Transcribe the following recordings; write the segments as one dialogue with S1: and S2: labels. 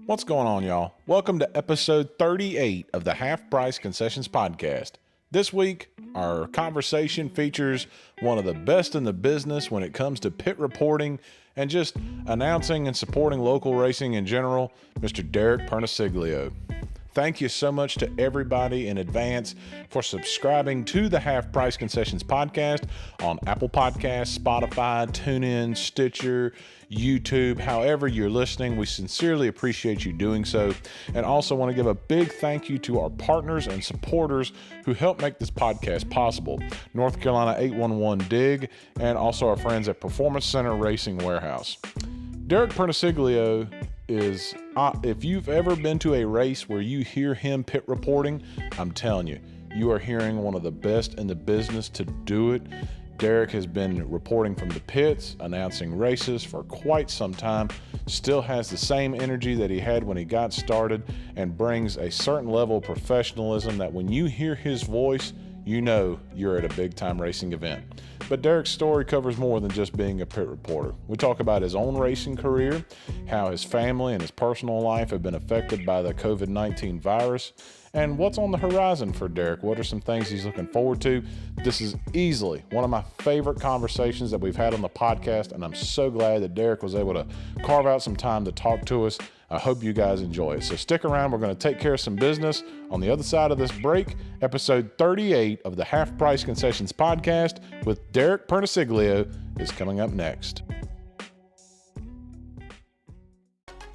S1: What's going on, y'all? Welcome to episode 38 of the Half Price Concessions podcast. This week, our conversation features one of the best in the business when it comes to pit reporting and just announcing and supporting local racing in general, Mr. Derek Pernesiglio. Thank you so much to everybody in advance for subscribing to the Half Price Concessions podcast on Apple Podcasts, Spotify, TuneIn, Stitcher, YouTube, however you're listening. We sincerely appreciate you doing so. And also want to give a big thank you to our partners and supporters who help make this podcast possible. North Carolina 811 DIG and also our friends at Performance Center Racing Warehouse. Derek Pernesiglio is, if you've ever been to a race where you hear him pit reporting, I'm telling you, you are hearing one of the best in the business to do it. Derek has been reporting from the pits, announcing races for quite some time, still has the same energy that he had when he got started, and brings a certain level of professionalism that when you hear his voice, you know you're at a big-time racing event. But Derek's story covers more than just being a pit reporter. We talk about his own racing career, how his family and his personal life have been affected by the Covid-19 virus, and what's on the horizon for Derek. What are some things he's looking forward to? This is easily one of my favorite conversations that we've had on the podcast, and I'm so glad that Derek was able to carve out some time to talk to us. I hope you guys enjoy it. So stick around. We're going to take care of some business on the other side of this break. Episode 38 of the Half Price Concessions podcast with Derek Pernesiglio is coming up next.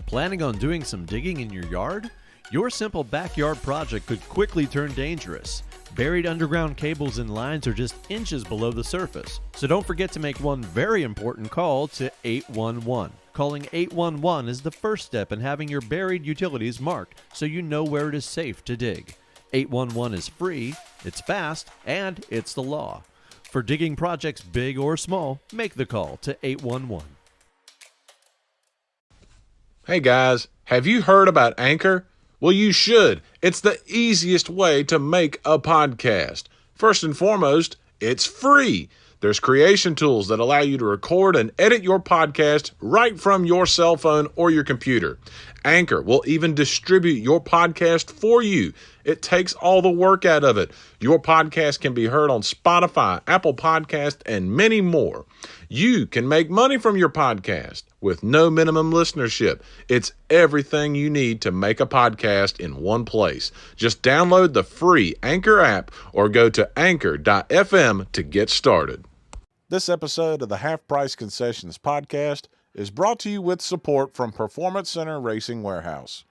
S2: Planning on doing some digging in your yard? Your simple backyard project could quickly turn dangerous. Buried underground cables and lines are just inches below the surface. So don't forget to make one very important call to 811. Calling 811 is the first step in having your buried utilities marked so you know where it is safe to dig. 811 is free, it's fast, and it's the law. For digging projects big or small, make the call to 811.
S1: Hey guys, have you heard about Anchor? Well, you should. It's the easiest way to make a podcast. First and foremost, it's free. There's creation tools that allow you to record and edit your podcast right from your cell phone or your computer. Anchor will even distribute your podcast for you. It takes all the work out of it. Your podcast can be heard on Spotify, Apple Podcasts, and many more. You can make money from your podcast with no minimum listenership. It's everything you need to make a podcast in one place. Just download the free Anchor app or go to anchor.fm to get started. This episode of the Half Price Concessions podcast is brought to you with support from Performance Center Racing Warehouse.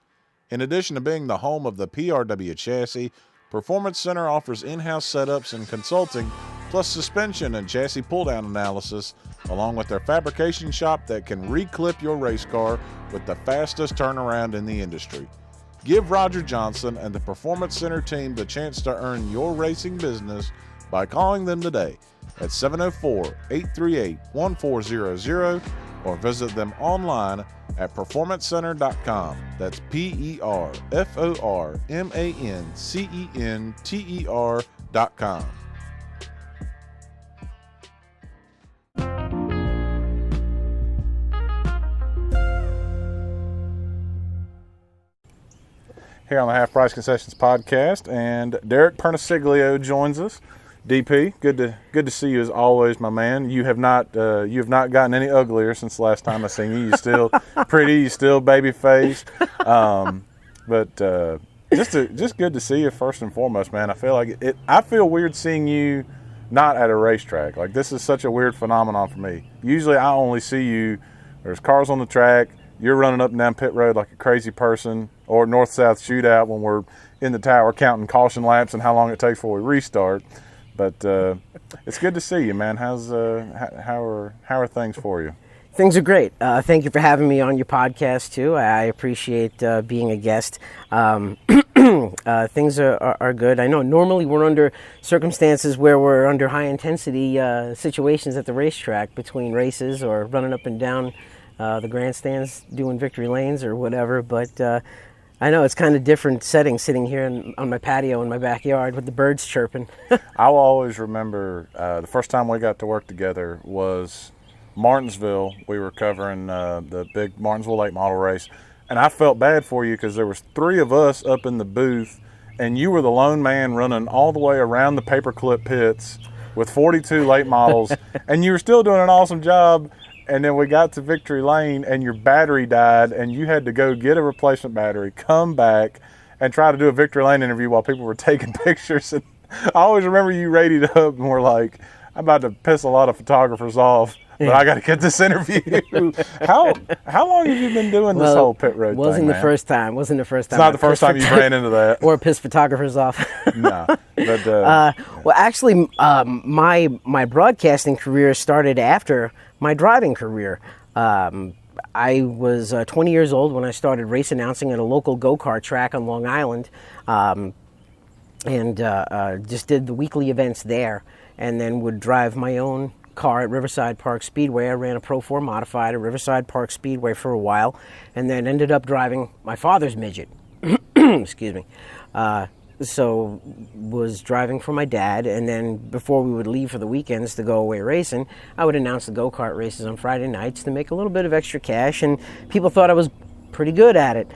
S1: In addition to being the home of the PRW chassis, Performance Center offers in-house setups and consulting, plus suspension and chassis pull-down analysis, along with their fabrication shop that can reclip your race car with the fastest turnaround in the industry. Give Roger Johnson and the Performance Center team the chance to earn your racing business by calling them today at 704-838-1400 or visit them online at performancecenter.com. That's PERFORMANCENTER.com. Here on the Half Price Concessions podcast, and Derek Pernesiglio joins us. DP, good to see you as always, my man. You have not gotten any uglier since the last time I seen you. You're still pretty, you're still baby faced. But just good to see you first and foremost, man. I feel weird seeing you not at a racetrack. Like, this is such a weird phenomenon for me. Usually I only see you, there's cars on the track, you're running up and down pit road like a crazy person, or north-south shootout when we're in the tower counting caution laps and how long it takes before we restart. But it's good to see you, man. How are things for you?
S3: Things are great. Thank you for having me on your podcast too. I appreciate being a guest. Things are good. I know normally we're under circumstances where we're under high intensity situations at the racetrack between races or running up and down the grandstands doing victory lanes or whatever, but I know it's kind of different setting sitting here on my patio in my backyard with the birds chirping.
S1: I will always remember the first time we got to work together was Martinsville. We were covering the big Martinsville Late Model race, and I felt bad for you because there was 3 of us up in the booth, and you were the lone man running all the way around the paperclip pits with 42 late models, and you were still doing an awesome job. And then we got to Victory Lane, and your battery died, and you had to go get a replacement battery, come back, and try to do a Victory Lane interview while people were taking pictures. And I always remember you radied up and were like, I'm about to piss a lot of photographers off, but I got to get this interview. How long have you been doing this whole pit road thing,
S3: Wasn't the
S1: man?
S3: first time.
S1: It's not the first time you ran into that.
S3: Or piss photographers off.
S1: No. But,
S3: Well, actually, my broadcasting career started after my driving career. I was 20 years old when I started race announcing at a local go-kart track on Long Island, and just did the weekly events there, and then would drive my own car at Riverside Park Speedway. I ran a Pro 4 modified at Riverside Park Speedway for a while, and then ended up driving my father's Midget. Excuse me. So was driving for my dad, and then before we would leave for the weekends to go away racing, I would announce the go-kart races on Friday nights to make a little bit of extra cash, and people thought I was pretty good at it.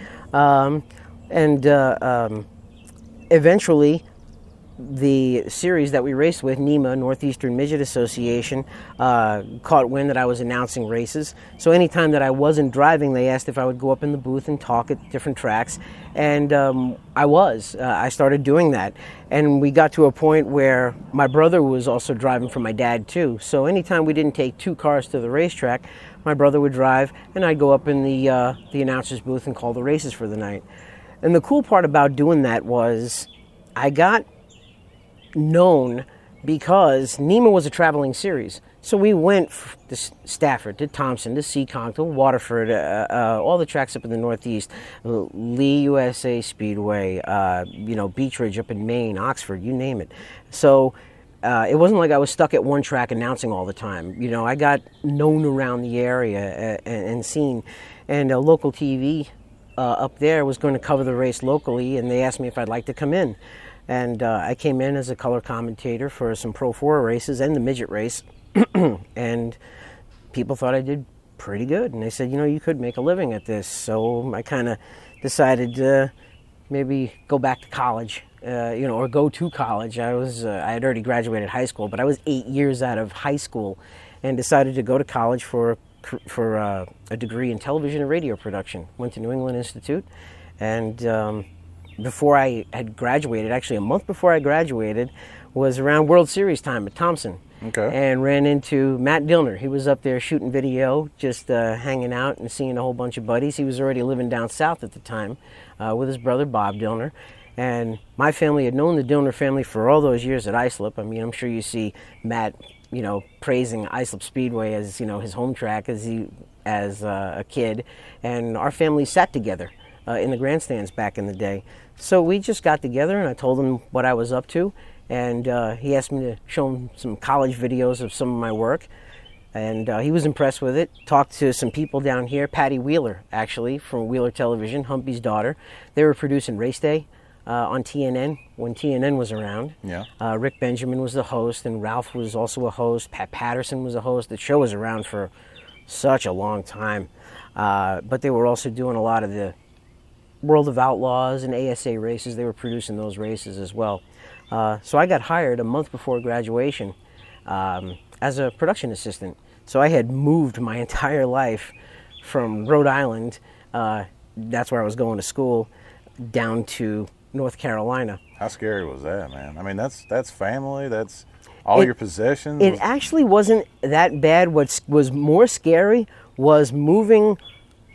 S3: Eventually, the series that we raced with, NEMA, Northeastern Midget Association, caught wind that I was announcing races. So anytime that I wasn't driving, they asked if I would go up in the booth and talk at different tracks. And I started doing that. And we got to a point where my brother was also driving for my dad too. So anytime we didn't take 2 cars to the racetrack, my brother would drive and I'd go up in the announcer's booth and call the races for the night. And the cool part about doing that was I got known because NEMA was a traveling series. So we went to Stafford, to Thompson, to Seekonk, to Waterford, all the tracks up in the Northeast, Lee USA Speedway, Beech Ridge up in Maine, Oxford, you name it. So it wasn't like I was stuck at one track announcing all the time. I got known around the area and seen. And a local TV up there was going to cover the race locally, and they asked me if I'd like to come in. And I came in as a color commentator for some Pro 4 races and the Midget race. And people thought I did pretty good. And they said, you could make a living at this. So I kind of decided to maybe go back to college, or go to college. I had already graduated high school, but I was 8 years out of high school and decided to go to college for a degree in television and radio production. Went to New England Institute, and before I had graduated, actually a month before I graduated, was around World Series time at Thompson.
S1: Okay.
S3: And ran into Matt Dillner. He was up there shooting video, just hanging out and seeing a whole bunch of buddies. He was already living down south at the time with his brother Bob Dillner. And my family had known the Dillner family for all those years at Islip. I mean, I'm sure you see Matt, praising Islip Speedway as, his home track as a kid. And our family sat together in the grandstands back in the day. So we just got together and I told him what I was up to, and he asked me to show him some college videos of some of my work, and he was impressed with it. Talked to some people down here, Patty Wheeler actually from Wheeler Television, Humpy's daughter. They were producing Race Day on TNN when TNN was around.
S1: Yeah.
S3: Rick Benjamin was the host, and Ralph was also a host. Pat Patterson was a host. The show was around for such a long time, but they were also doing a lot of the World of Outlaws and ASA races. They were producing those races as well. So I got hired a month before graduation as a production assistant. So I had moved my entire life from Rhode Island, that's where I was going to school, down to North Carolina.
S1: How scary was that, man? I mean, that's family, that's all your possessions.
S3: It actually wasn't that bad. What was more scary was moving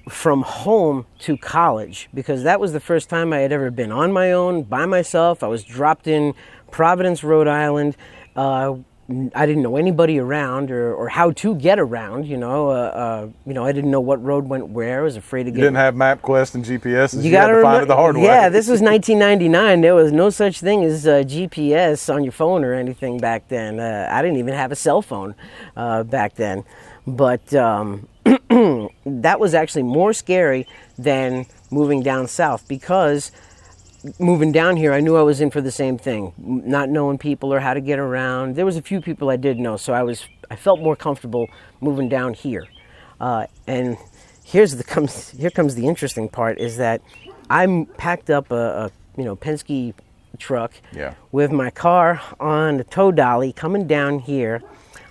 S3: from home to college, because that was the first time I had ever been on my own by myself. I was dropped in Providence, Rhode Island. I didn't know anybody around or how to get around. I didn't know what road went where. I was afraid to get.
S1: You didn't have MapQuest and GPS.
S3: You got
S1: to find it the hard way.
S3: Yeah, this was 1999. There was no such thing as GPS on your phone or anything back then. I didn't even have a cell phone back then, but. That was actually more scary than moving down south, because moving down here, I knew I was in for the same thing, not knowing people or how to get around. There was a few people I did know, so I felt more comfortable moving down here. And here comes the interesting part, is that I packed up a Penske truck with my car on a tow dolly coming down here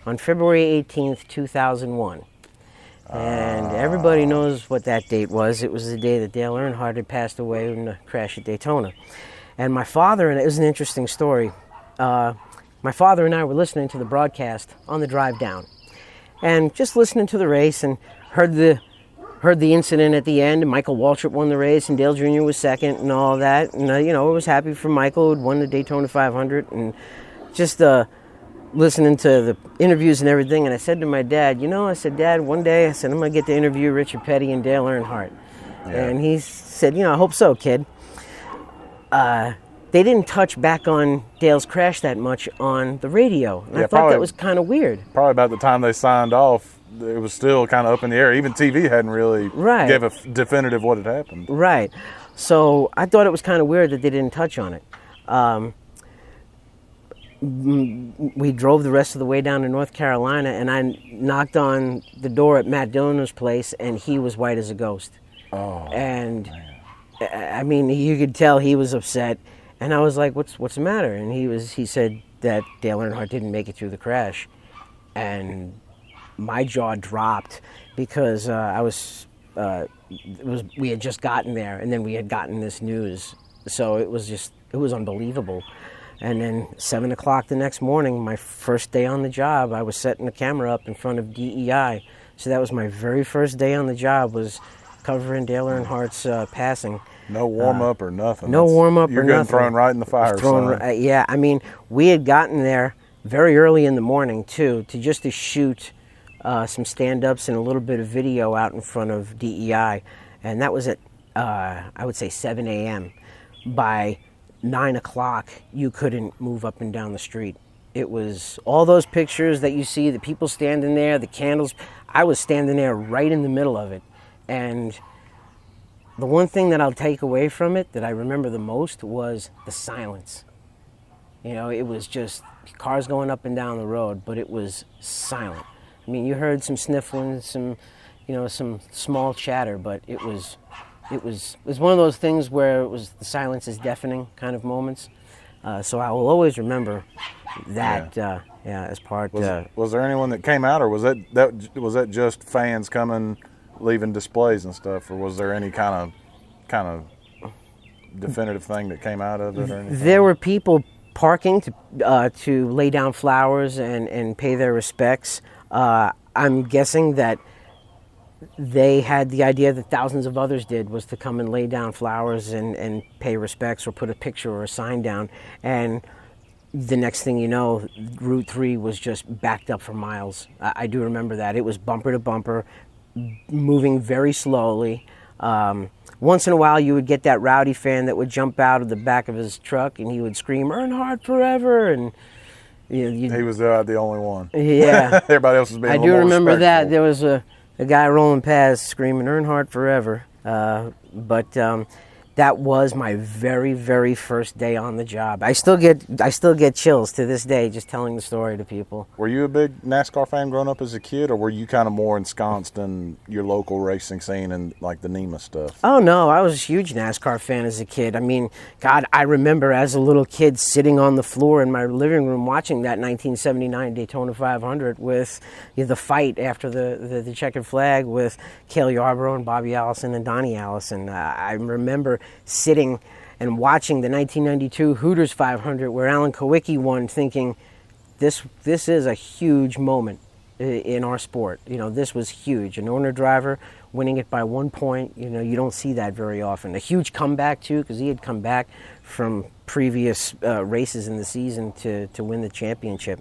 S3: on February 18th, 2001. And everybody knows what that date was. It was the day that Dale Earnhardt had passed away in the crash at Daytona. And my father, and it was an interesting story, my father and I were listening to the broadcast on the drive down. And just listening to the race, and heard the incident at the end. And Michael Waltrip won the race, and Dale Jr. was second, and all that. And I was happy for Michael, who'd won the Daytona 500, and just listening to the interviews and everything. And I said to my dad, I said, Dad, one day, I said, I'm going to get to interview Richard Petty and Dale Earnhardt. Yeah. And he said, I hope so, kid. They didn't touch back on Dale's crash that much on the radio. And I thought that was kind of weird.
S1: Probably about the time they signed off, it was still kind of up in the air. Even TV hadn't really gave a definitive what had happened.
S3: Right. So I thought it was kind of weird that they didn't touch on it. We drove the rest of the way down to North Carolina, and I knocked on the door at Matt Dillner's place, and he was white as a ghost.
S1: Oh,
S3: and
S1: man.
S3: I mean, you could tell he was upset. And I was like, what's the matter? And he said that Dale Earnhardt didn't make it through the crash. And my jaw dropped, because we had just gotten there, and then we had gotten this news. So it was unbelievable. And then 7 o'clock the next morning, my first day on the job, I was setting the camera up in front of DEI. So that was my very first day on the job, was covering Dale Earnhardt's passing.
S1: No warm-up or nothing.
S3: No warm-up or nothing.
S1: You're getting thrown right in the fire.
S3: Yeah, I mean, we had gotten there very early in the morning, too, to shoot some stand-ups and a little bit of video out in front of DEI. And that was at, I would say, 7 a.m. By 9 o'clock, you couldn't move up and down the street. It was all those pictures that you see, the people standing there, the candles. I was standing there right in the middle of it. And the one thing that I'll take away from it that I remember the most was the silence. It was just cars going up and down the road, but it was silent. I mean, you heard some sniffling, some small chatter, but it was one of those things where the silence is deafening kind of moments. So I will always remember that. As part.
S1: Was there anyone that came out, or was that just fans coming, leaving displays and stuff, or was there any kind of definitive thing that came out of it, or anything?
S3: There were people parking to lay down flowers and pay their respects. I'm guessing that they had the idea that thousands of others did, was to come and lay down flowers and pay respects, or put a picture or a sign down. And the next thing you know, Route 3 was just backed up for miles. I do remember that. It was bumper to bumper, moving very slowly. Once in a while, you would get that rowdy fan that would jump out of the back of his truck, and he would scream, "Earnhardt forever!" And he was
S1: the only one.
S3: Yeah,
S1: everybody else was being.
S3: I do remember that there was a guy rolling past screaming "Earnhardt forever!" But that was my very, very first day on the job. I still get chills to this day just telling the story to people.
S1: Were you a big NASCAR fan growing up as a kid, or were you kind of more ensconced in your local racing scene and like the NEMA stuff?
S3: Oh no, I was a huge NASCAR fan as a kid. I mean, God, I remember as a little kid sitting on the floor in my living room watching that 1979 Daytona 500 with the fight after the checkered flag with Cale Yarborough and Bobby Allison and Donnie Allison. I remember sitting and watching the 1992 Hooters 500 where Alan Kowicki won, thinking, this is a huge moment in our sport. This was huge. An owner driver winning it by 1 point. You don't see that very often. A huge comeback too, because he had come back from previous races in the season to win the championship.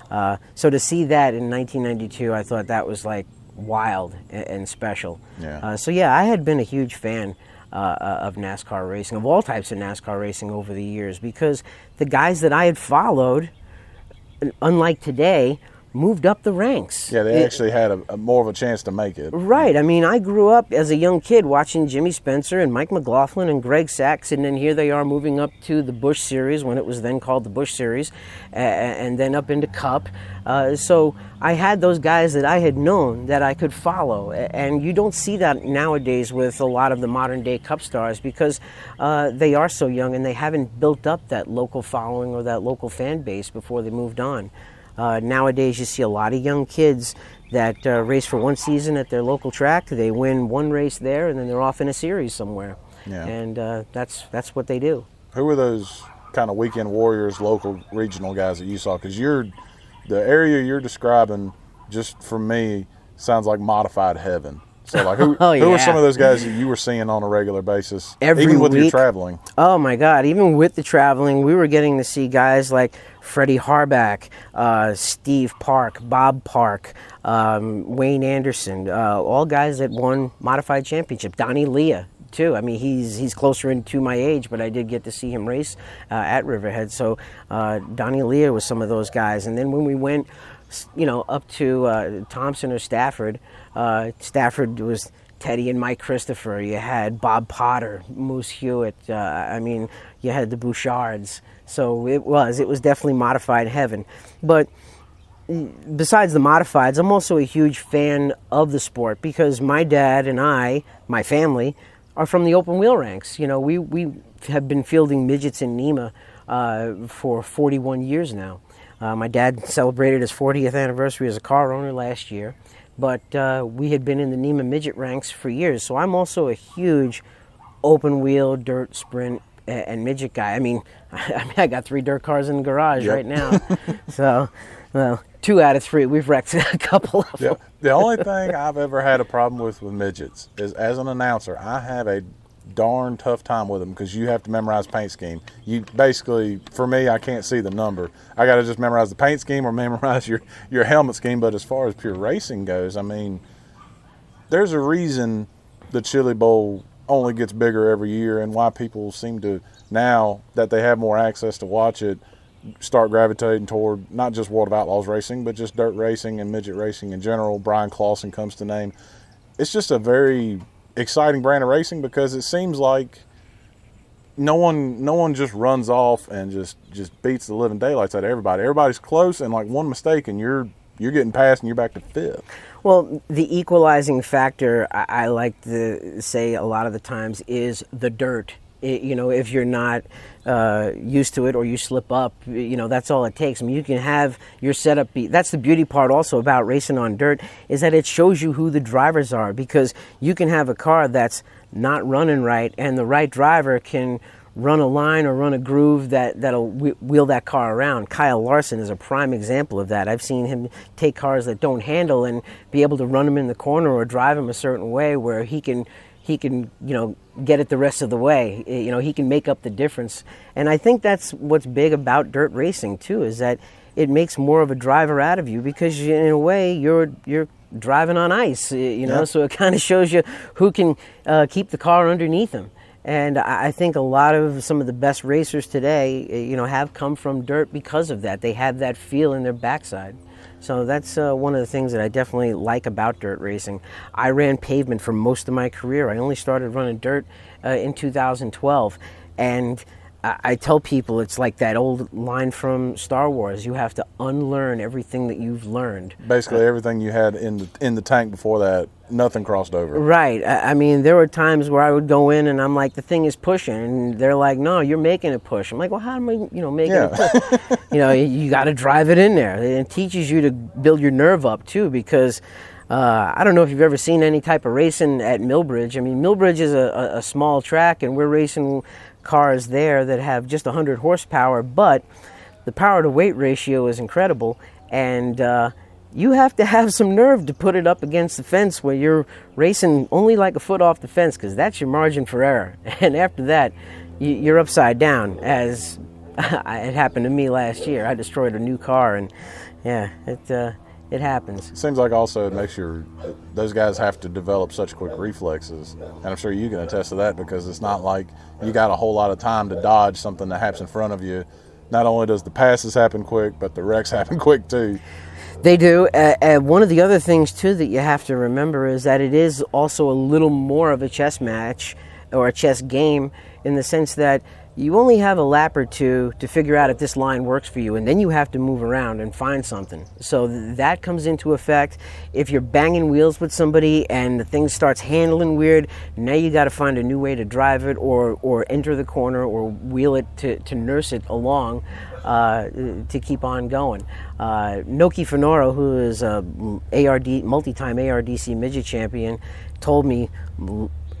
S3: So to see that in 1992, I thought that was like wild and special.
S1: Yeah.
S3: So I had been a huge fan of NASCAR racing, of all types of NASCAR racing over the years, because the guys that I had followed, unlike today, moved up the ranks.
S1: Yeah, they actually had a more of a chance to make it.
S3: Right. I mean, I grew up as a young kid watching Jimmy Spencer and Mike McLaughlin and Greg Sachs, and then here they are moving up to the Busch Series when it was then called the Busch Series, and then up into Cup. So I had those guys that I had known that I could follow, and you don't see that nowadays with a lot of the modern day Cup stars because they are so young and they haven't built up that local following or that local fan base before they moved on. Nowadays, you see a lot of young kids that race for one season at their local track. They win one race there, and then they're off in a series somewhere.
S1: Yeah.
S3: And that's what they do.
S1: Who were those kind of weekend warriors, local, regional guys that you saw? Because the area you're describing, just for me, sounds like modified heaven. So, like, who were some of those guys that you were seeing on a regular basis, even with your traveling?
S3: Oh, my God. Even with the traveling, we were getting to see guys like Freddie Harback, Steve Park, Bob Park, Wayne Anderson, all guys that won modified championship. Donnie Leah, too. I mean, he's closer into my age, but I did get to see him race at Riverhead. So Donnie Leah was some of those guys. And then when we went, up to Thompson or Stafford, Stafford was Teddy and Mike Christopher. You had Bob Potter, Moose Hewitt. You had the Bouchards. So it was definitely modified heaven. But besides the modifieds, I'm also a huge fan of the sport because my dad and my family, are from the open wheel ranks. We have been fielding midgets in NEMA for 41 years now. My dad celebrated his 40th anniversary as a car owner last year, but we had been in the NEMA midget ranks for years. So I'm also a huge open wheel, dirt, sprint, and midget guy. I mean, I got 3 dirt cars in the garage right now. So, 2 out of 3, we've wrecked a couple of them.
S1: The only thing I've ever had a problem with midgets is, as an announcer, I have a darn tough time with them because you have to memorize paint scheme. You basically, for me, I can't see the number. I got to just memorize the paint scheme or memorize your helmet scheme. But as far as pure racing goes, I mean, there's a reason the Chili Bowl only gets bigger every year, and why people seem to, now that they have more access to watch it, start gravitating toward not just World of Outlaws racing, but just dirt racing and midget racing in general. Brian Clausen comes to name. It's just a very exciting brand of racing because it seems like no one just runs off and just beats the living daylights out of everybody. Everybody's close, and like one mistake and you're getting past and you're back to 5th.
S3: Well, the equalizing factor, I like to say a lot of the times, is the dirt. If you're not used to it or you slip up, that's all it takes. I mean, you can have your setup be. That's the beauty part also about racing on dirt, is that it shows you who the drivers are, because you can have a car that's not running right and the right driver can run a line or run a groove that'll wheel that car around. Kyle Larson is a prime example of that. I've seen him take cars that don't handle and be able to run them in the corner or drive them a certain way where he can get it the rest of the way. He can make up the difference. And I think that's what's big about dirt racing too, is that it makes more of a driver out of you because in a way you're driving on ice, so it kind of shows you who can keep the car underneath him. And I think a lot of some of the best racers today, have come from dirt because of that. They have that feel in their backside. So that's one of the things that I definitely like about dirt racing. I ran pavement for most of my career. I only started running dirt in 2012. And I tell people it's like that old line from Star Wars. You have to unlearn everything that you've learned.
S1: Basically, everything you had in the tank before that, nothing crossed over.
S3: Right. I mean, there were times where I would go in and I'm like, the thing is pushing. And they're like, no, you're making it push. I'm like, well, how am I, making it push? You got to drive it in there. And it teaches you to build your nerve up, too, because I don't know if you've ever seen any type of racing at Millbridge. I mean, Millbridge is a small track, and we're racing cars there that have just 100 horsepower, but the power to weight ratio is incredible, and you have to have some nerve to put it up against the fence where you're racing only like a foot off the fence, because that's your margin for error. And after that, you're upside down, as it happened to me last year. I destroyed a new car, and it happens.
S1: It seems like also it makes those guys have to develop such quick reflexes. And I'm sure you can attest to that, because it's not like you got a whole lot of time to dodge something that happens in front of you. Not only does the passes happen quick, but the wrecks happen quick too.
S3: They do. One of the other things, too, that you have to remember is that it is also a little more of a chess match or a chess game in the sense that you only have a lap or two to figure out if this line works for you, and then you have to move around and find something. So that comes into effect. If you're banging wheels with somebody and the thing starts handling weird, now you got to find a new way to drive it or enter the corner or wheel it to nurse it along to keep on going. Noki Fenoro, who is a multi-time ARDC Midget champion, told me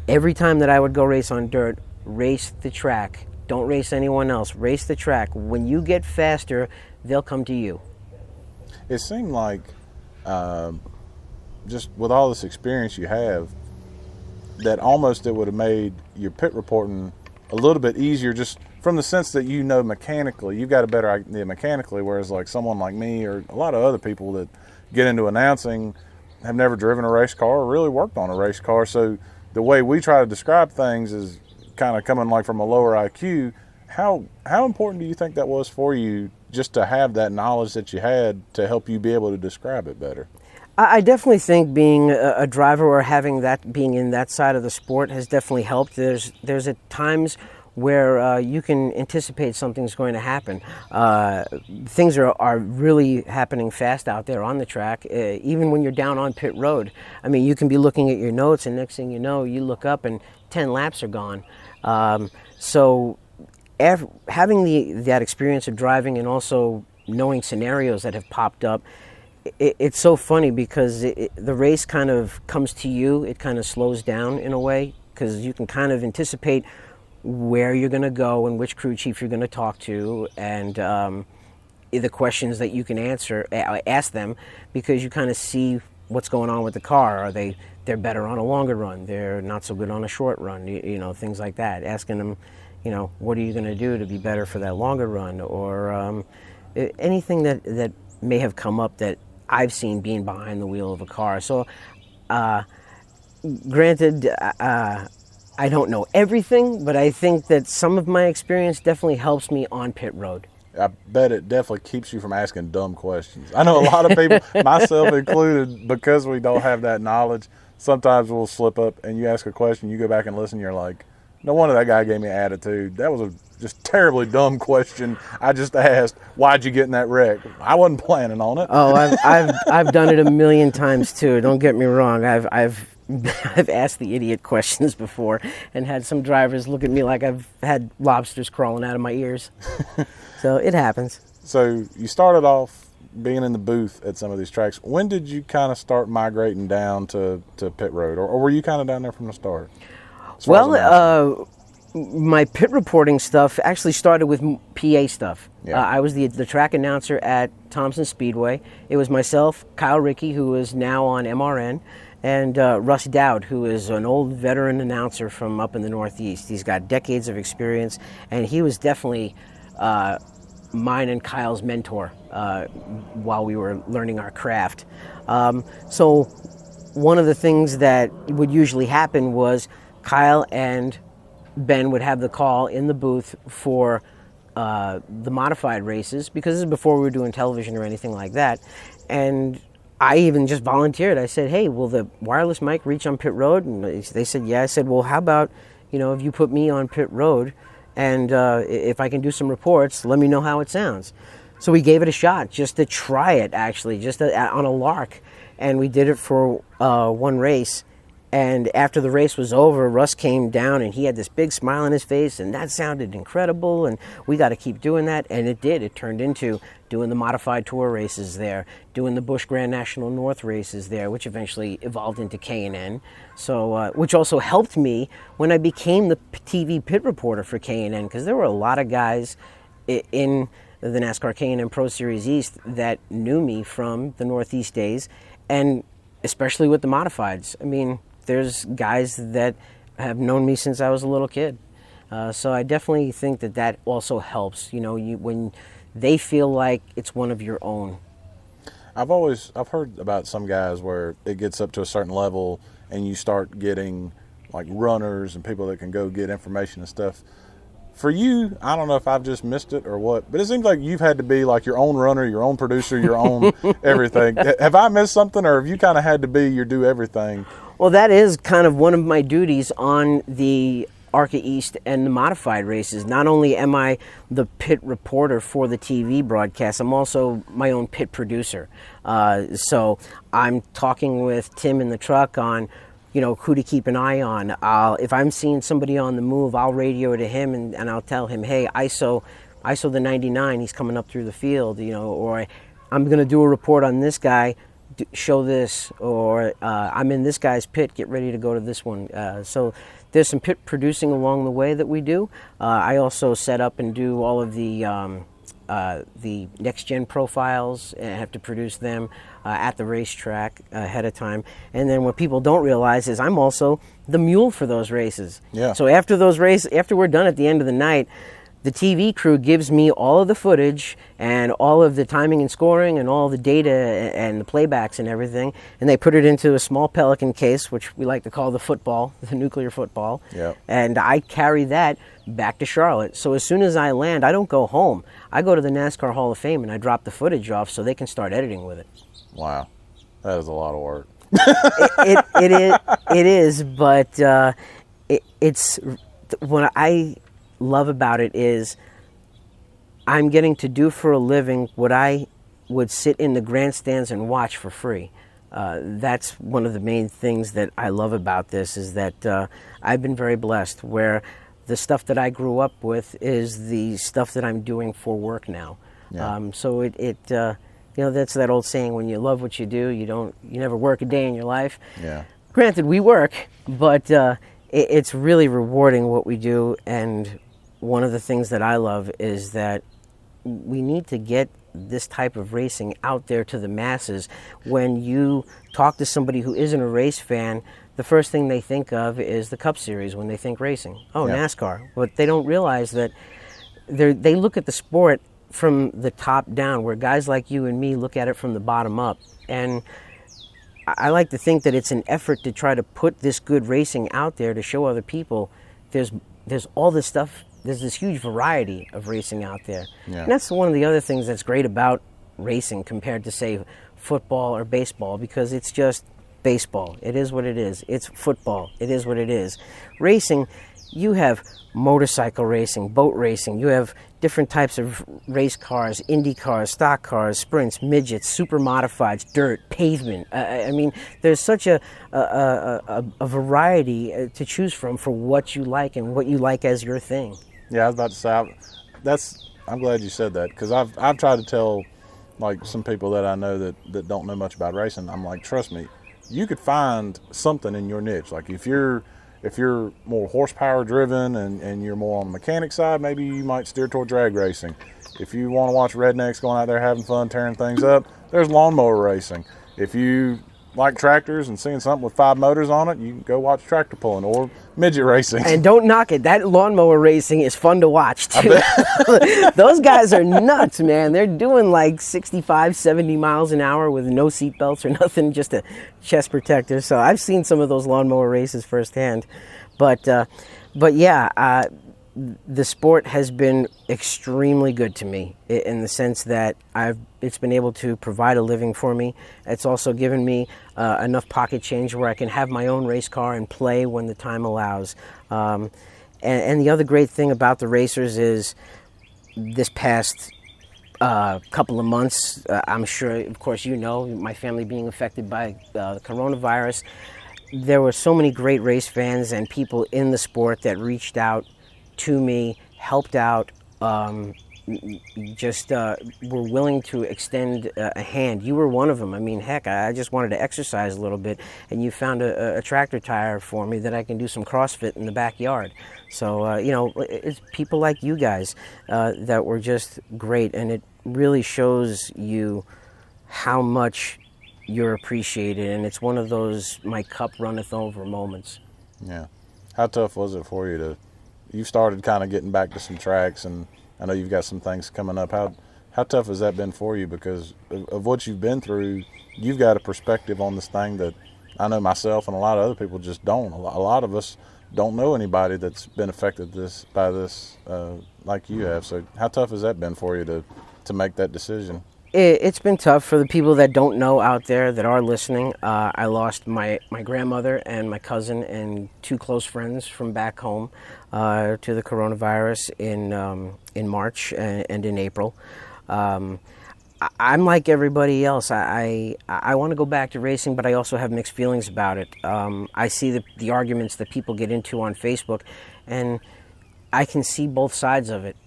S3: every time that I would go race on dirt, race the track. Don't race anyone else. Race the track. When you get faster, they'll come to you.
S1: It seemed like, just with all this experience you have, that almost it would have made your pit reporting a little bit easier, just from the sense that you know mechanically. You've got a better idea mechanically, whereas like someone like me or a lot of other people that get into announcing have never driven a race car or really worked on a race car. So the way we try to describe things is kind of coming like from a lower IQ. How important do you think that was for you, just to have that knowledge that you had to help you be able to describe it better?
S3: I definitely think being a driver or being in that side of the sport has definitely helped. There's at times where you can anticipate something's going to happen. Things are really happening fast out there on the track, even when you're down on pit road. I mean, you can be looking at your notes, and next thing you know, you look up and 10 laps are gone. So having that experience of driving and also knowing scenarios that have popped up, it's so funny because the race kind of comes to you. It kind of slows down in a way because you can kind of anticipate where you're going to go and which crew chief you're going to talk to, and the questions that you can ask them, because you kind of see what's going on with the car. They're better on a longer run, they're not so good on a short run, you know, things like that. Asking them, you know, what are you going to do to be better for that longer run, or anything that may have come up that I've seen being behind the wheel of a car. So granted, I don't know everything, but I think that some of my experience definitely helps me on pit road.
S1: I bet it definitely keeps you from asking dumb questions. I know a lot of people, myself included, because we don't have that knowledge, sometimes we'll slip up and you ask a question, you go back and listen, you're like, no wonder that guy gave me attitude. That was a just terribly dumb question. I just asked, why'd you get in that wreck? I wasn't planning on it.
S3: Oh, I've done it a million times too. Don't get me wrong. I've asked the idiot questions before and had some drivers look at me like I've had lobsters crawling out of my ears. So it happens.
S1: So you started off being in the booth at some of these tracks. When did you kind of start migrating down to pit road, or were you kind of down there from the start?
S3: Well, my pit reporting stuff actually started with PA stuff.
S1: Yeah.
S3: I was the track announcer at Thompson Speedway. It was myself, Kyle Rickey, who is now on MRN, and Russ Dowd, who is an old veteran announcer from up in the Northeast. He's got decades of experience, and he was definitely mine and Kyle's mentor while we were learning our craft. So one of the things that would usually happen was Kyle and Ben would have the call in the booth for the modified races, because this is before we were doing television or anything like that. And I even just volunteered. I said, hey, will the wireless mic reach on pit road? And they said, yeah. I said, well, how about, if you put me on pit road, and if I can do some reports, let me know how it sounds. So we gave it a shot, just to try it, actually, just on a lark. And we did it for one race. And after the race was over, Russ came down and he had this big smile on his face, and that sounded incredible, and we got to keep doing that. And it did. It turned into doing the modified tour races there, doing the Busch Grand National North races there, which eventually evolved into K&N. So, which also helped me when I became the TV pit reporter for K&N, because there were a lot of guys in the NASCAR K&N Pro Series East that knew me from the Northeast days, and especially with the modifieds. I mean, there's guys that have known me since I was a little kid. So I definitely think that also helps, when they feel like it's one of your own.
S1: I've heard about some guys where it gets up to a certain level and you start getting like runners and people that can go get information and stuff. For you, I don't know if I've just missed it or what, but it seems like you've had to be like your own runner, your own producer, your own everything. Have I missed something, or have you kind of had to be your do everything?
S3: Well, that is kind of one of my duties on the ARCA East and the modified races. Not only am I the pit reporter for the TV broadcast, I'm also my own pit producer. So I'm talking with Tim in the truck on, who to keep an eye on. If I'm seeing somebody on the move, I'll radio to him and I'll tell him, hey, ISO the 99, he's coming up through the field, or I'm going to do a report on this guy, show this, or I'm in this guy's pit, get ready to go to this one. So there's some pit producing along the way that we do. I also set up and do all of the next-gen profiles, and I have to produce them at the racetrack ahead of time. And then what people don't realize is I'm also the mule for those races.
S1: Yeah.
S3: So after we're done at the end of the night, the TV crew gives me all of the footage and all of the timing and scoring and all the data and the playbacks and everything, and they put it into a small Pelican case, which we like to call the football, the nuclear football.
S1: Yep.
S3: And I carry that back to Charlotte. So as soon as I land, I don't go home. I go to the NASCAR Hall of Fame and I drop the footage off so they can start editing with it.
S1: Wow, that is a lot of work.
S3: It is, but it's what I love about it is I'm getting to do for a living what I would sit in the grandstands and watch for free. That's one of the main things that I love about this, is that I've been very blessed where the stuff that I grew up with is the stuff that I'm doing for work now.
S1: Yeah.
S3: So that's that old saying, when you love what you do, you never work a day in your life.
S1: Yeah.
S3: Granted, we work, but it's really rewarding what we do. And one of the things that I love is that we need to get this type of racing out there to the masses. When you talk to somebody who isn't a race fan, the first thing they think of is the Cup Series when they think racing. Oh, yeah. NASCAR. But they don't realize that they look at the sport from the top down, where guys like you and me look at it from the bottom up. And I like to think that it's an effort to try to put this good racing out there to show other people there's all this stuff. There's this huge variety of racing out there.
S1: Yeah.
S3: And that's one of the other things that's great about racing compared to, say, football or baseball, because it's just baseball. It is what it is. It's football. It is what it is. Racing, you have motorcycle racing, boat racing. You have different types of race cars, Indy cars, stock cars, sprints, midgets, super modifieds, dirt, pavement. I mean, there's such a variety to choose from for what you like and what you like as your thing.
S1: Yeah, I was about to say, I'm glad you said that, because I've tried to tell like some people that I know that don't know much about racing. I'm like, trust me, you could find something in your niche. Like if you're more horsepower driven and you're more on the mechanic side, maybe you might steer toward drag racing. If you want to watch rednecks going out there having fun, tearing things up, there's lawnmower racing. If you like tractors and seeing something with 5 motors on it, you can go watch tractor pulling or midget racing.
S3: And don't knock it. That lawnmower racing is fun to watch, too. Those guys are nuts, man. They're doing like 65, 70 miles an hour with no seatbelts or nothing, just a chest protector. So I've seen some of those lawnmower races firsthand. But yeah, the sport has been extremely good to me in the sense that it's been able to provide a living for me. It's also given me enough pocket change where I can have my own race car and play when the time allows. And the other great thing about the racers is this past couple of months, I'm sure, of course, my family being affected by the coronavirus, there were so many great race fans and people in the sport that reached out to me, helped out, were willing to extend a hand. You were one of them. I mean, heck, I just wanted to exercise a little bit, and you found a tractor tire for me that I can do some CrossFit in the backyard. So, it's people like you guys that were just great, and it really shows you how much you're appreciated, and it's one of those my cup runneth over moments.
S1: Yeah. How tough was it for you you've started kind of getting back to some tracks, and I know you've got some things coming up. How tough has that been for you? Because of what you've been through, you've got a perspective on this thing that I know myself and a lot of other people just don't. A lot of us don't know anybody that's been affected by this like you have. So how tough has that been for you to make that decision?
S3: It's been tough for the people that don't know out there that are listening. I lost my grandmother and my cousin and 2 close friends from back home to the coronavirus in March and in April. I'm like everybody else. I want to go back to racing, but I also have mixed feelings about it. I see the arguments that people get into on Facebook, and I can see both sides of it.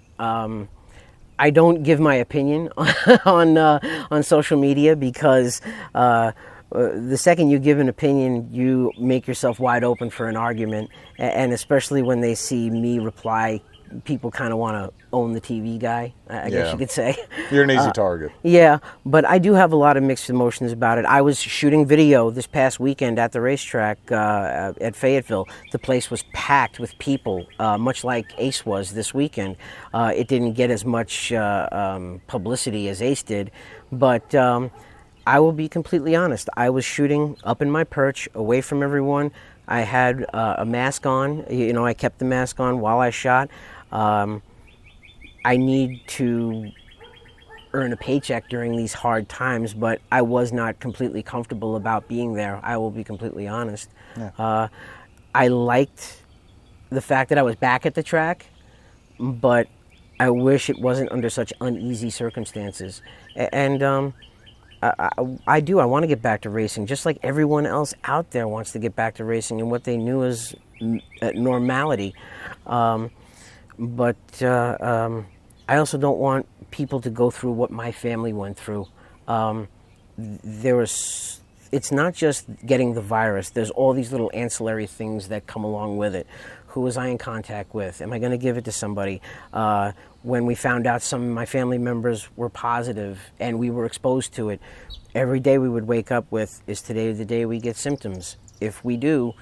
S3: I don't give my opinion on social media because the second you give an opinion, you make yourself wide open for an argument, and especially when they see me reply, people kind of want to own the TV guy, I guess you could say.
S1: You're an easy target.
S3: Yeah, but I do have a lot of mixed emotions about it. I was shooting video this past weekend at the racetrack at Fayetteville. The place was packed with people, much like Ace was this weekend. It didn't get as much publicity as Ace did, but I will be completely honest. I was shooting up in my perch, away from everyone. I had a mask on. I kept the mask on while I shot. I need to earn a paycheck during these hard times, but I was not completely comfortable about being there. I will be completely honest. Yeah. I liked the fact that I was back at the track, but I wish it wasn't under such uneasy circumstances. And I do. I want to get back to racing, just like everyone else out there wants to get back to racing and what they knew as normality. But I also don't want people to go through what my family went through. It's not just getting the virus. There's all these little ancillary things that come along with it. Who was I in contact with? Am I going to give it to somebody? When we found out some of my family members were positive and we were exposed to it, every day we would wake up with, is today the day we get symptoms? If we do,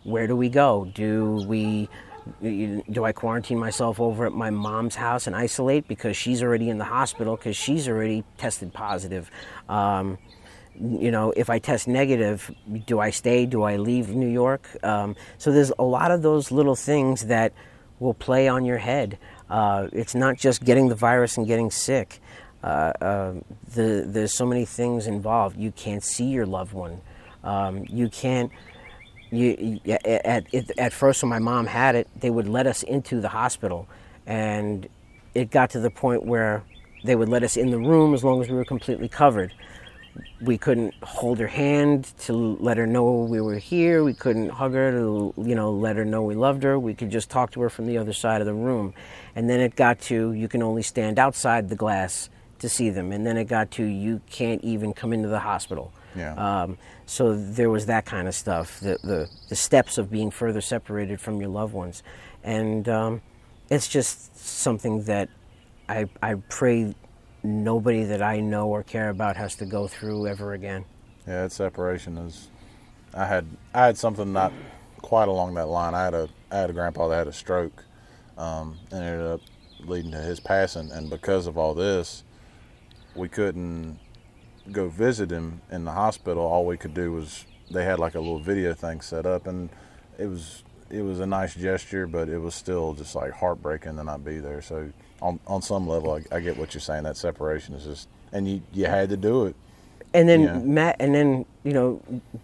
S3: where do we go? Do I quarantine myself over at my mom's house and isolate because she's already in the hospital because she's already tested positive? If I test negative, do I stay? Do I leave New York? So there's a lot of those little things that will play on your head. It's not just getting the virus and getting sick. There's so many things involved. You can't see your loved one. You can't. At first, when my mom had it, they would let us into the hospital, and it got to the point where they would let us in the room as long as we were completely covered. We couldn't hold her hand to let her know we were here. We couldn't hug her to, let her know we loved her. We could just talk to her from the other side of the room. And then it got to, you can only stand outside the glass to see them. And then it got to, you can't even come into the hospital. Yeah. So there was that kind of stuff, the steps of being further separated from your loved ones. And it's just something that I pray nobody that I know or care about has to go through ever again.
S1: Yeah, that separation is. I had something not quite along that line. I had a grandpa that had a stroke, and ended up leading to his passing. And because of all this, we couldn't go visit him in the hospital. All we could do was, they had like a little video thing set up, and it was a nice gesture, but it was still just like heartbreaking to not be there. So on some level, I get what you're saying. That separation is just, and you had to do it.
S3: And then Matt,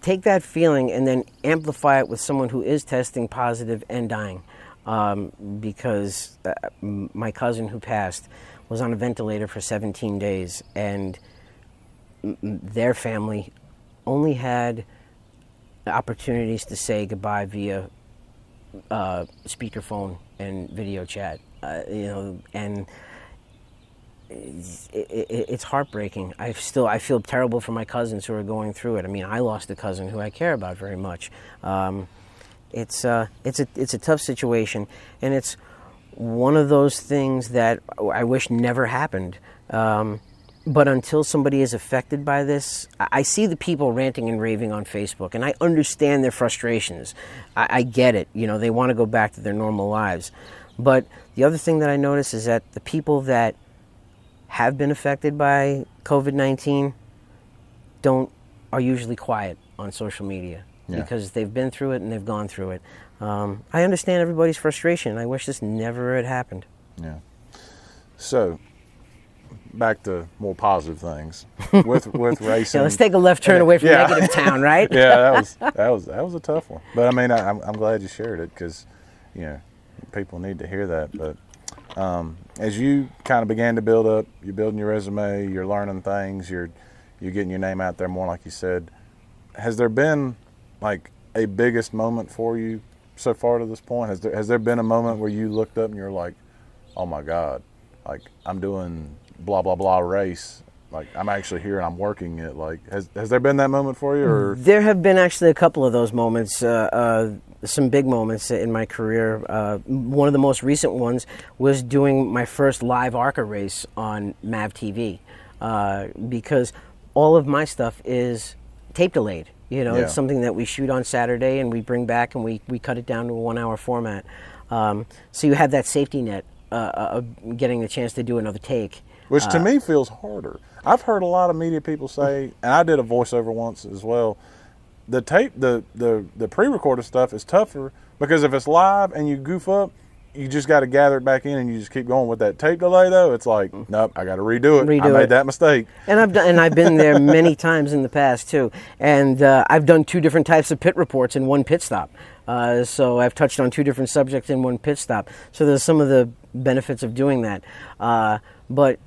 S3: take that feeling and then amplify it with someone who is testing positive and dying, because my cousin who passed was on a ventilator for 17 days, and their family only had opportunities to say goodbye via speakerphone and video chat, and it's heartbreaking. I feel terrible for my cousins who are going through it. I mean, I lost a cousin who I care about very much. It's a tough situation, and it's one of those things that I wish never happened. But until somebody is affected by this, I see the people ranting and raving on Facebook, and I understand their frustrations. I get it. They want to go back to their normal lives. But the other thing that I notice is that the people that have been affected by COVID-19 are usually quiet on social media, because they've been through it and they've gone through it. I understand everybody's frustration. I wish this never had happened.
S1: Yeah. So, back to more positive things with racing.
S3: Yeah, let's take a left turn away from negative town, right?
S1: Yeah, that was a tough one. But I mean, I'm glad you shared it because, people need to hear that. But as you kind of began to build up, you're building your resume, you're learning things, you're getting your name out there more, like you said. Has there been like a biggest moment for you so far to this point? Has there been a moment where you looked up and you're like, oh my God, like I'm doing blah blah blah race, like I'm actually here and I'm working it? Like has there been that moment for you? Or
S3: there have been actually a couple of those moments, some big moments in my career. One of the most recent ones was doing my first live ARCA race on MAV TV, because all of my stuff is tape delayed. It's something that we shoot on Saturday and we bring back and we cut it down to a 1 hour format. So you have that safety net of getting the chance to do another take.
S1: Which to me feels harder. I've heard a lot of media people say, and I did a voiceover once as well, the tape, the pre-recorded stuff is tougher because if it's live and you goof up, you just got to gather it back in and you just keep going. With that tape delay though, it's like, nope, I got to redo it. I made that mistake.
S3: And I've been there many times in the past too. And I've done 2 different types of pit reports in one pit stop. So I've touched on 2 different subjects in one pit stop. So there's some of the benefits of doing that. But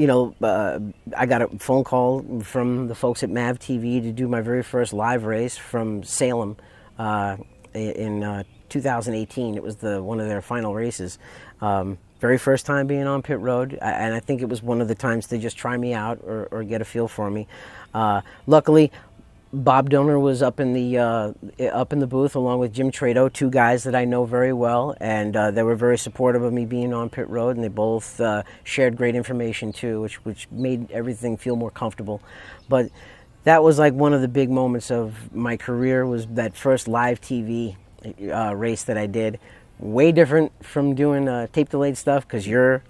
S3: I got a phone call from the folks at MAV TV to do my very first live race from Salem in 2018. It was one of their final races. Very first time being on pit road, and I think it was one of the times to just try me out or get a feel for me. Luckily, Bob Dillner was up in the booth along with Jim Trado, 2 guys that I know very well, and they were very supportive of me being on pit road, and they both shared great information too, which made everything feel more comfortable. But that was like one of the big moments of my career, was that first live TV race that I did. Way different from doing tape delayed stuff because you're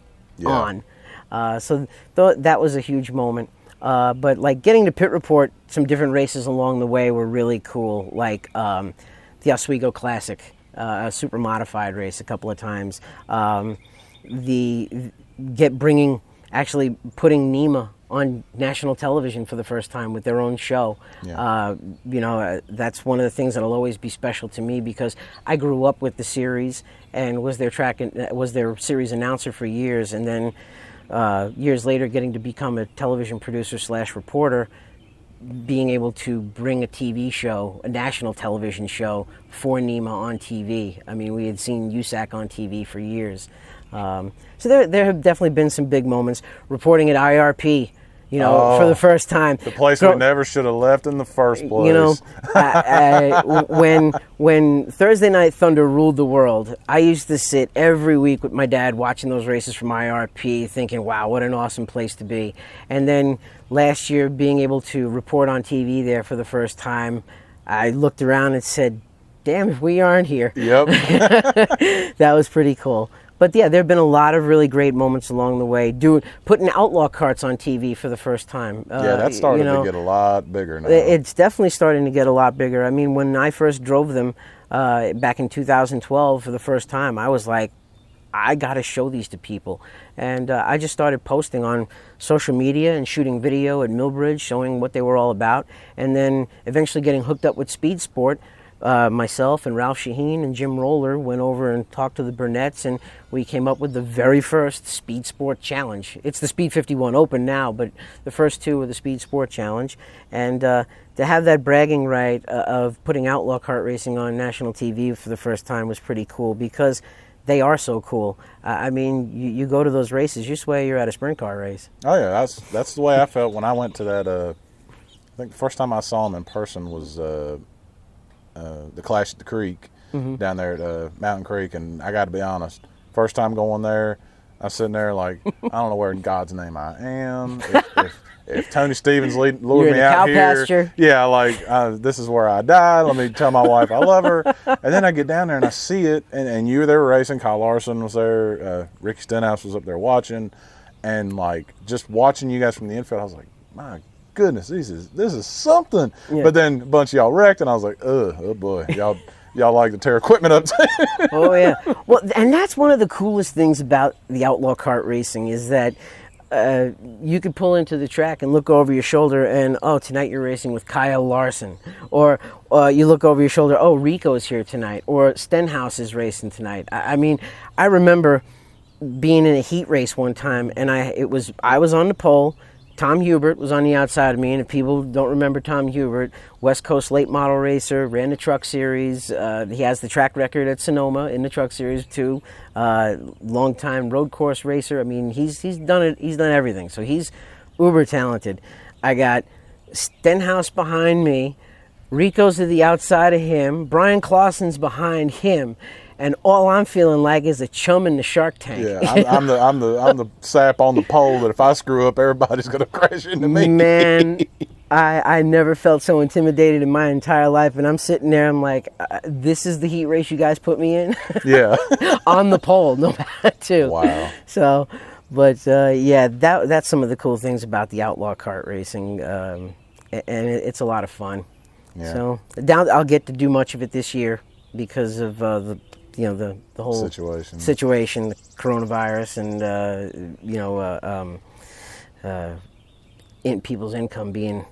S3: on. So that was a huge moment. But like getting to pit report some different races along the way were really cool. Like the Oswego Classic, a super modified race a couple of times. Putting NEMA on national television for the first time with their own show. That's one of the things that'll always be special to me because I grew up with the series and was their series announcer for years, and then years later getting to become a television producer / reporter, being able to bring a TV show, a national television show for NEMA on TV. I mean, we had seen USAC on TV for years. So there have definitely been some big moments. Reporting at IRP, for the first time.
S1: The place we never should have left in the first place.
S3: When Thursday Night Thunder ruled the world, I used to sit every week with my dad watching those races from IRP, thinking, wow, what an awesome place to be. And then last year, being able to report on TV there for the first time, I looked around and said, damn, if we aren't here.
S1: Yep.
S3: That was pretty cool. But yeah, there have been a lot of really great moments along the way. Putting Outlaw Karts on TV for the first time.
S1: That's starting to get a lot bigger now.
S3: It's definitely starting to get a lot bigger. I mean, when I first drove them back in 2012 for the first time, I was like, I got to show these to people. And I just started posting on social media and shooting video at Millbridge, showing what they were all about. And then eventually getting hooked up with Speed Sport. Myself and Ralph Shaheen and Jim Roller went over and talked to the Burnett's, and we came up with the very first Speed Sport Challenge. It's the Speed 51 Open now, but the first 2 were the Speed Sport Challenge. And to have that bragging right of putting Outlaw Kart Racing on national TV for the first time was pretty cool because they are so cool. I mean, you go to those races, you swear you're at a sprint car race.
S1: Oh yeah, that's the way I felt when I went to that. I think the first time I saw them in person was the Clash at the Creek down there at Mountain Creek, and I got to be honest, first time going there, I was sitting there like, I don't know where in God's name I am. If Tony Stevens lured me out here, pasture. Yeah, like this is where I died. Let me tell my wife I love her. And then I get down there and I see it, and you were there racing. Kyle Larson was there. Ricky Stenhouse was up there watching, and like just watching you guys from the infield, I was like, my goodness, this is something. Yeah. But then a bunch of y'all wrecked, and I was like, oh boy, y'all like to tear equipment up too.
S3: Oh yeah. Well, and that's one of the coolest things about the outlaw kart racing is that you could pull into the track and look over your shoulder and, oh, tonight you're racing with Kyle Larson. Or you look over your shoulder, oh, Rico's here tonight. Or Stenhouse is racing tonight. I mean, I remember being in a heat race one time, and I was on the pole. Tom Hubert was on the outside of me, and if people don't remember Tom Hubert, West Coast late model racer, ran the truck series. He has the track record at Sonoma in the truck series too. Long-time road course racer. I mean, he's done it. He's done everything. So he's uber talented. I got Stenhouse behind me, Rico's to the outside of him, Brian Clausen's behind him. And all I'm feeling like is a chum in the Shark Tank.
S1: Yeah, I'm the sap on the pole that if I screw up, everybody's gonna crash into me.
S3: Man, I never felt so intimidated in my entire life. And I'm sitting there, I'm like, this is the heat race you guys put me in?
S1: Yeah.
S3: On the pole, no matter too.
S1: Wow.
S3: So, but yeah, that's some of the cool things about the outlaw kart racing, and it's a lot of fun.
S1: Yeah.
S3: So I'll get to do much of it this year because of the whole situation, the coronavirus, and in people's income being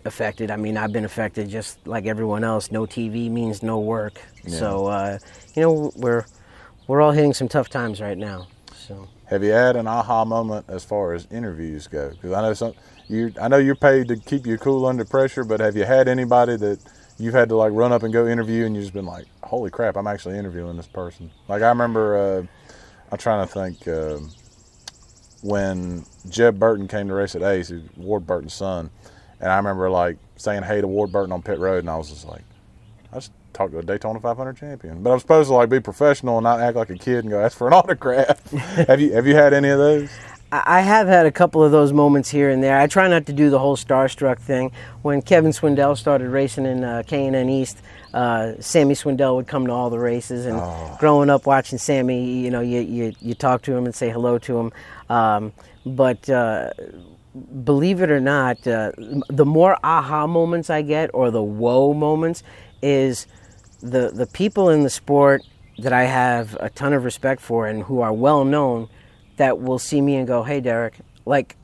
S3: affected. I mean, I've been affected just like everyone else. No TV means no work. Yeah. So we're all hitting some tough times right now. So
S1: have you had an aha moment as far as interviews go? Because I know you're paid to keep you cool under pressure, but have you had anybody that you've had to like run up and go interview and you've just been like, holy crap, I'm actually interviewing this person? Like I remember, I'm trying to think, when Jeb Burton came to race at Ace, who's Ward Burton's son, and I remember like saying hey to Ward Burton on pit road, and I was just like, I just talked to a Daytona 500 champion. But I'm supposed to like be professional and not act like a kid and go ask for an autograph. Have you had any of those?
S3: I have had a couple of those moments here and there. I try not to do the whole starstruck thing. When Kevin Swindell started racing in K&N East, Sammy Swindell would come to all the races, and growing up watching Sammy, you talk to him and say hello to him. But believe it or not, the more aha moments I get, or the whoa moments, is the people in the sport that I have a ton of respect for and who are well known, that will see me and go, hey, Derek, like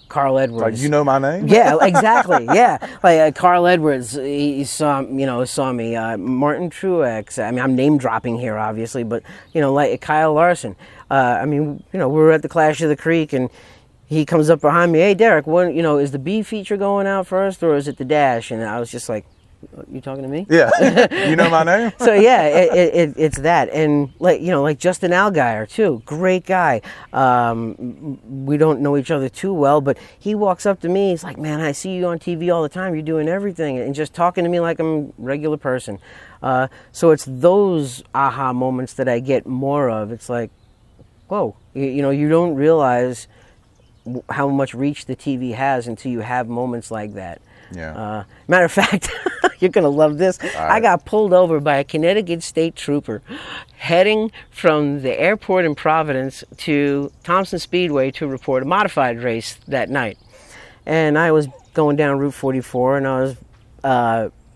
S3: Carl Edwards.
S1: Like, you know my name?
S3: Yeah, exactly. Yeah, like Carl Edwards, he saw me. Martin Truex. I mean, I'm name dropping here, obviously, but like Kyle Larson. I mean, we were at the Clash of the Creek, and he comes up behind me. Hey, Derek, is the B feature going out first, or is it the dash? And I was just like, you talking to me?
S1: Yeah. You know my name?
S3: So yeah, it's that. And like Justin Allgaier too, great guy. We don't know each other too well, but he walks up to me, he's like, man, I see you on TV all the time, you're doing everything, and just talking to me like I'm a regular person. So it's those aha moments that I get more of. It's like, whoa, you don't realize how much reach the TV has until you have moments like that.
S1: Yeah.
S3: Matter of fact, you're going to love this.
S1: Right.
S3: I got pulled over by a Connecticut state trooper heading from the airport in Providence to Thompson Speedway to report a modified race that night. And I was going down Route 44, and I was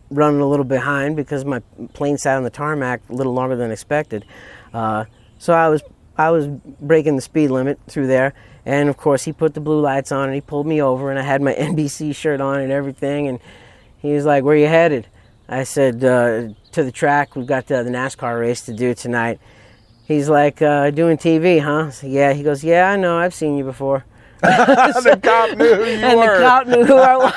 S3: running a little behind because my plane sat on the tarmac a little longer than expected. So I was breaking the speed limit through there. And, of course, he put the blue lights on, and he pulled me over, and I had my NBC shirt on and everything. And he was like, where you headed? I said, to the track. We've got the NASCAR race to do tonight. He's like, doing TV, huh? So, yeah. He goes, yeah, I know. I've seen you before.
S1: The cop knew who you were.
S3: And the cop knew who I was.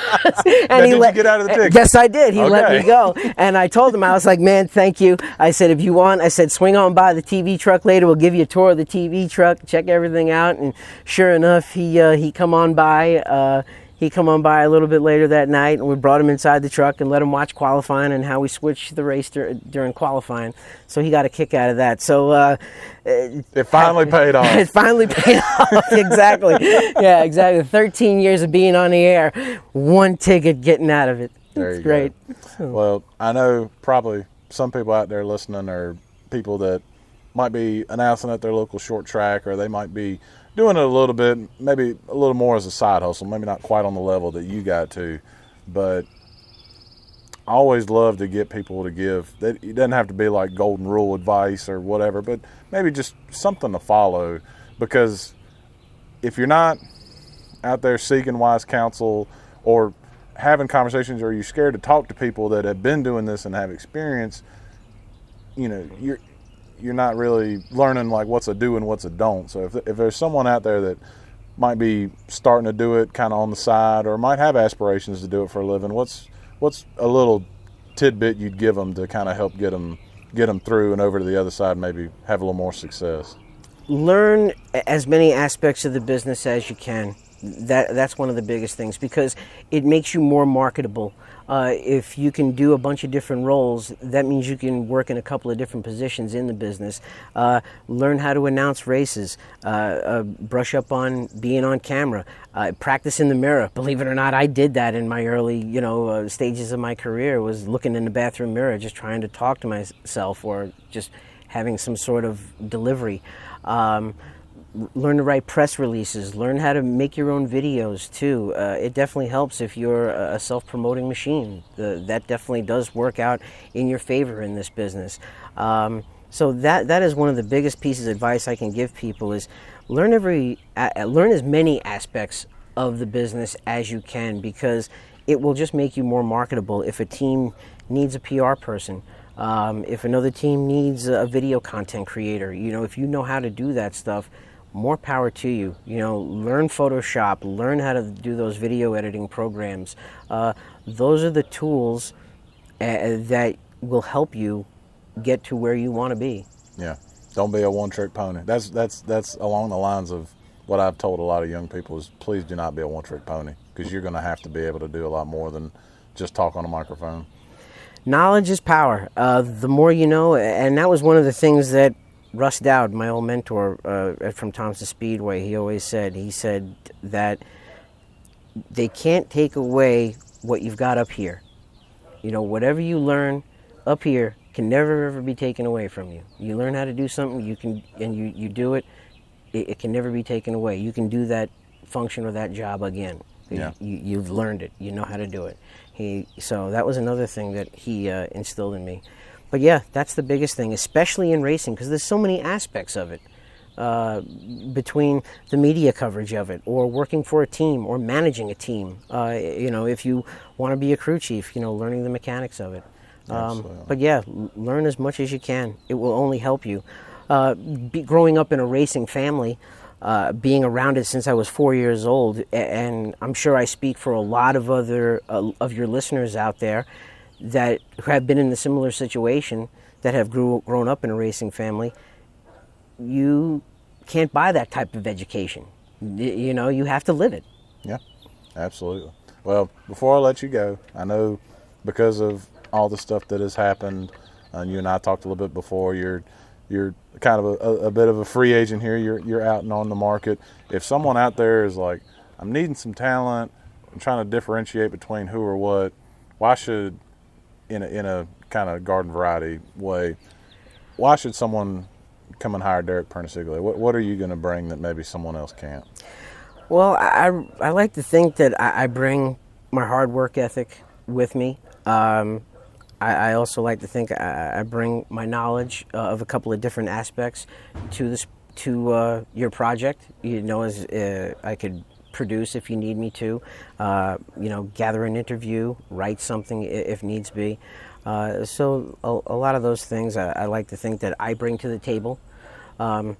S3: And
S1: did you get out of the ticket?
S3: Yes, I did. He let me go. And I told him, I was like, man, thank you. I said, if you want, swing on by the TV truck later. We'll give you a tour of the TV truck, check everything out. And sure enough, he come on by. He come on by a little bit later that night, and we brought him inside the truck and let him watch qualifying and how we switched the race during qualifying. So he got a kick out of that. So
S1: it finally paid off.
S3: It finally paid off. Exactly. Yeah, exactly. 13 years of being on the air, one ticket getting out of it. It's great.
S1: Go. Well, I know probably some people out there listening are people that might be announcing at their local short track, or they might be doing it a little bit, maybe a little more as a side hustle, maybe not quite on the level that you got to. But I always love to get people to give. That it doesn't have to be like golden rule advice or whatever, but maybe just something to follow. Because if you're not out there seeking wise counsel or having conversations, or you're scared to talk to people that have been doing this and have experience, you're not really learning like what's a do and what's a don't. So if there's someone out there that might be starting to do it kind of on the side, or might have aspirations to do it for a living, what's a little tidbit you'd give them to kind of help get them through and over to the other side, maybe have a little more success?
S3: Learn as many aspects of the business as you can. That's one of the biggest things, because it makes you more marketable. If you can do a bunch of different roles, that means you can work in a couple of different positions in the business. Learn how to announce races, brush up on being on camera, practice in the mirror. Believe it or not, I did that in my early stages of my career, was looking in the bathroom mirror, just trying to talk to myself, or just having some sort of delivery. Learn to write press releases, learn how to make your own videos too. It definitely helps if you're a self-promoting machine. That definitely does work out in your favor in this business. So that is one of the biggest pieces of advice I can give people, is learn as many aspects of the business as you can, because it will just make you more marketable. If a team needs a PR person, if another team needs a video content creator, if you know how to do that stuff, more power to you. Learn Photoshop, learn how to do those video editing programs. Those are the tools that will help you get to where you want to be.
S1: Yeah, don't be a one-trick pony. That's along the lines of what I've told a lot of young people, is please do not be a one-trick pony, because you're going to have to be able to do a lot more than just talk on a microphone. Knowledge is power. The more you know, and that was one of the things that Russ Dowd, my old mentor from Thompson Speedway, he said that they can't take away what you've got up here. Whatever you learn up here can never ever be taken away from you. You learn how to do something, you do it, it can never be taken away. You can do that function or that job again. Yeah. You've learned it. You know how to do it. So that was another thing that he instilled in me. But yeah, that's the biggest thing, especially in racing, because there's so many aspects of it, between the media coverage of it, or working for a team, or managing a team. If you want to be a crew chief, learning the mechanics of it. But yeah, learn as much as you can. It will only help you. Growing up in a racing family, being around it since I was 4 years old, and I'm sure I speak for a lot of other of your listeners out there that have been in a similar situation, that have grown up in a racing family. You can't buy that type of education. You have to live it. Yeah, absolutely. Well, before I let you go, I know because of all the stuff that has happened, and you and I talked a little bit before, you're kind of a bit of a free agent here. You're out and on the market. If someone out there is like, I'm needing some talent, I'm trying to differentiate between who or what, why should, in a kind of garden variety way, why should someone come and hire Derek Pernesiglio? What are you going to bring that maybe someone else can't? Well, I like to think that I bring my hard work ethic with me. I also like to think I bring my knowledge of a couple of different aspects to your project. As I could produce if you need me to, gather an interview, write something if needs be. So a lot of those things I like to think that I bring to the table. Well,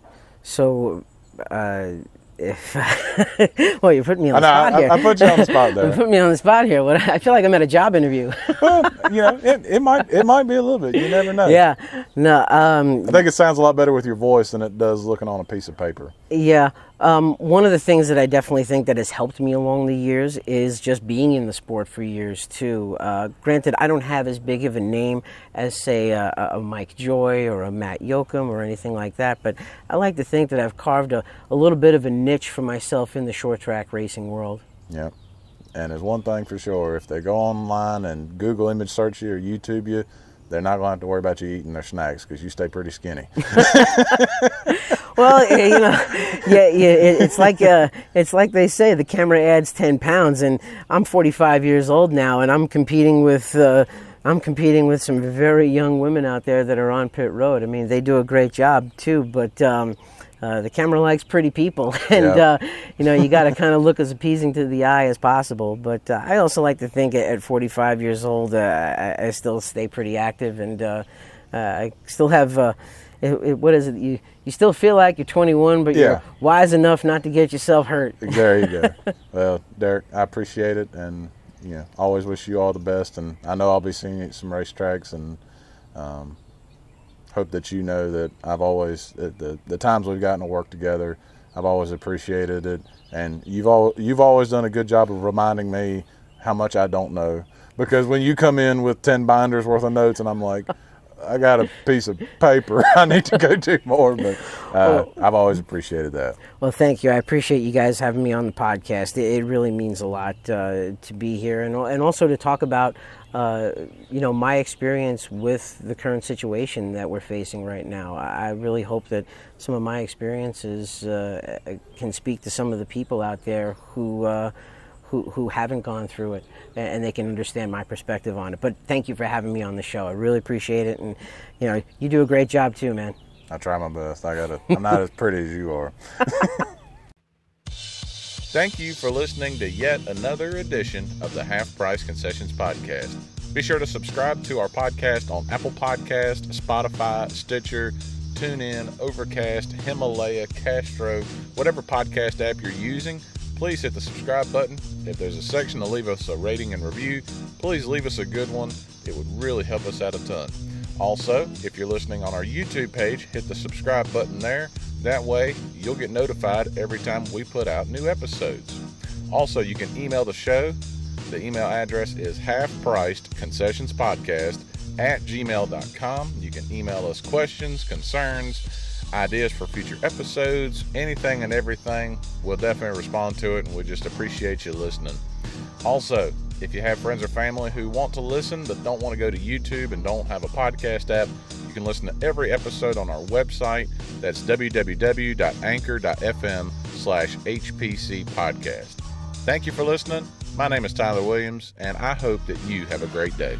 S1: you put me on the spot here. I put you on the spot there. You put me on the spot here. I feel like I'm at a job interview. Well, it might be a little bit. You never know. Yeah. No. I think it sounds a lot better with your voice than it does looking on a piece of paper. Yeah. One of the things that I definitely think that has helped me along the years is just being in the sport for years too. Granted, I don't have as big of a name as, say, a Mike Joy or a Matt Yoakum or anything like that, but I like to think that I've carved a little bit of a niche for myself in the short track racing world. Yeah. And there's one thing for sure, if they go online and Google image search you or YouTube you, they're not going to have to worry about you eating their snacks because you stay pretty skinny. Well, it's like they say, the camera adds 10 pounds, and I'm 45 years old now, and I'm competing with
S3: I'm competing with some very young women out there that are on pit road. I mean, they do a great job too, but the camera likes pretty people, and you got to kind of look as appeasing to the eye as possible. But I also like to think at 45 years old, I still stay pretty active, and I still have. What is it? You still feel like you're 21, but you're wise enough not to get yourself hurt.
S1: There you go. Well, Derek, I appreciate it, and always wish you all the best. And I know I'll be seeing you at some racetracks, and hope that you know that I've always the times we've gotten to work together, I've always appreciated it, and you've always done a good job of reminding me how much I don't know, because when you come in with 10 binders worth of notes, and I'm like, I got a piece of paper I need to go do more, but I've always appreciated that.
S3: Well, thank you. I appreciate you guys having me on the podcast. It really means a lot to be here, and also to talk about my experience with the current situation that we're facing right now. I really hope that some of my experiences can speak to some of the people out there who haven't gone through it, and they can understand my perspective on it. But thank you for having me on the show. I really appreciate it, and you do a great job too, man.
S1: I try my best. I'm not as pretty as you are. Thank you for listening to yet another edition of the Half Price Concessions Podcast. Be sure to subscribe to our podcast on Apple Podcast, Spotify, Stitcher, TuneIn, Overcast, Himalaya, Castro, whatever podcast app you're using. Please hit the subscribe button. If there's a section to leave us a rating and review, please leave us a good one. It would really help us out a ton. Also, if you're listening on our YouTube page, hit the subscribe button there. That way, you'll get notified every time we put out new episodes. Also, you can email the show. The email address is halfpricedconcessionspodcast@gmail.com. You can email us questions, concerns, ideas for future episodes, anything and everything. We'll definitely respond to it, and we just appreciate you listening. Also, if you have friends or family who want to listen but don't want to go to YouTube and don't have a podcast app, you can listen to every episode on our website. That's www.anchor.fm/HPC podcast. Thank you for listening. My name is Tyler Williams, and I hope that you have a great day.